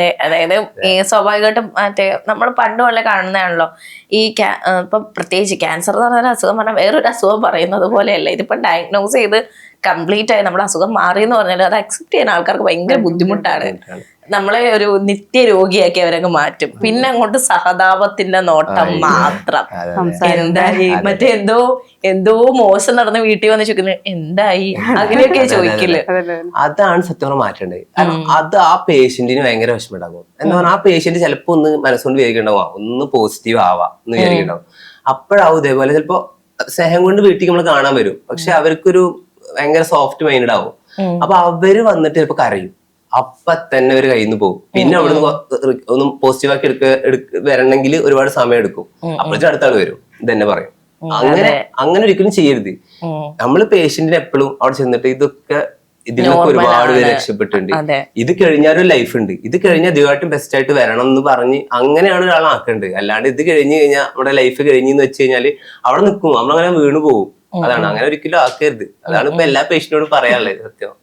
അതായത് ഈ സ്വാഭാവികമായിട്ടും മറ്റേ നമ്മൾ പണ്ട് പോലെ കാണുന്നതാണല്ലോ ഈ ഇപ്പൊ പ്രത്യേകിച്ച് ക്യാൻസർ എന്ന് പറഞ്ഞ അസുഖം പറഞ്ഞാൽ വേറൊരു അസുഖം പറയുന്നത് പോലെയല്ല. ഇതിപ്പം ഡയഗ്നോസ് ചെയ്ത് കംപ്ലീറ്റ് ആയി നമ്മുടെ അസുഖം മാറി എന്ന് പറഞ്ഞാൽ അത് അക്സെപ്റ്റ് ചെയ്യാൻ ആൾക്കാർക്ക് ഭയങ്കര ബുദ്ധിമുട്ടാണ്. നമ്മളെ ഒരു നിത്യ രോഗിയാക്കി അവരങ്ങ് മാറ്റും. പിന്നെ അങ്ങോട്ട് സഹതാപത്തിന്റെ നോട്ടം മാത്രം. എന്തായി മറ്റേ എന്തോ മോശം നടന്ന് വീട്ടിൽ വന്ന് ചോദിക്കുന്നത് എന്തായി അങ്ങനെയൊക്കെ ചോദിക്കില്ല. അതാണ് സത്യം മാറ്റേണ്ടത്. കാരണം അത് ആ പേഷ്യന്റിന് ഭയങ്കര വിഷമമുണ്ടാകും. എന്താ പറഞ്ഞാൽ ആ പേഷ്യന്റ് ചിലപ്പോ ഒന്ന് മനസ്സുകൊണ്ട് വിചാരിക്കണ്ടാവും ഒന്ന് പോസിറ്റീവ് ആവാം എന്ന് വിചാരിക്കണ്ടാവും. അപ്പോഴാവും ഇതേപോലെ ചിലപ്പോ സ്നേഹം കൊണ്ട് വീട്ടിൽ നമ്മൾ കാണാൻ വരും. പക്ഷെ അവർക്കൊരു ഭയങ്കര സോഫ്റ്റ് മൈൻഡ് ആവും. അപ്പൊ അവര് വന്നിട്ട് ചിലപ്പോ കരയും. അപ്പൊ തന്നെ അവര് കയ്യിൽ നിന്ന് പോകും. പിന്നെ അവിടുന്ന് ഒന്നും പോസിറ്റീവാക്കി വരണമെങ്കിൽ ഒരുപാട് സമയം എടുക്കും. അപ്പോഴത്തെ അടുത്ത ആള് വരും ഇതന്നെ പറയും. അങ്ങനെ ഒരിക്കലും ചെയ്യരുത്. നമ്മള് പേഷ്യന്റിന് എപ്പോഴും അവിടെ ചെന്നിട്ട് ഇതൊക്കെ ഇതിനൊക്കെ ഒരുപാട് പേര് രക്ഷപ്പെട്ടിട്ടുണ്ട്, ഇത് കഴിഞ്ഞാൽ ഒരു ലൈഫ് ഉണ്ട്, ഇത് കഴിഞ്ഞാൽ ഇതുമായിട്ട് ബെസ്റ്റ് ആയിട്ട് വരണം എന്ന് പറഞ്ഞ് അങ്ങനെയാണ് ഒരാളാക്കേണ്ടത്. അല്ലാണ്ട് ഇത് കഴിഞ്ഞ് കഴിഞ്ഞാൽ നമ്മുടെ ലൈഫ് കഴിഞ്ഞെന്ന് വെച്ച് കഴിഞ്ഞാല് അവിടെ നിൽക്കും, നമ്മളങ്ങനെ വീണ് പോകും. അതാണ്, അങ്ങനെ ഒരിക്കലും ആക്കരുത്. അതാണ് ഇപ്പൊ എല്ലാ പേഷ്യന്റിനോടും പറയാനുള്ളത് സത്യം.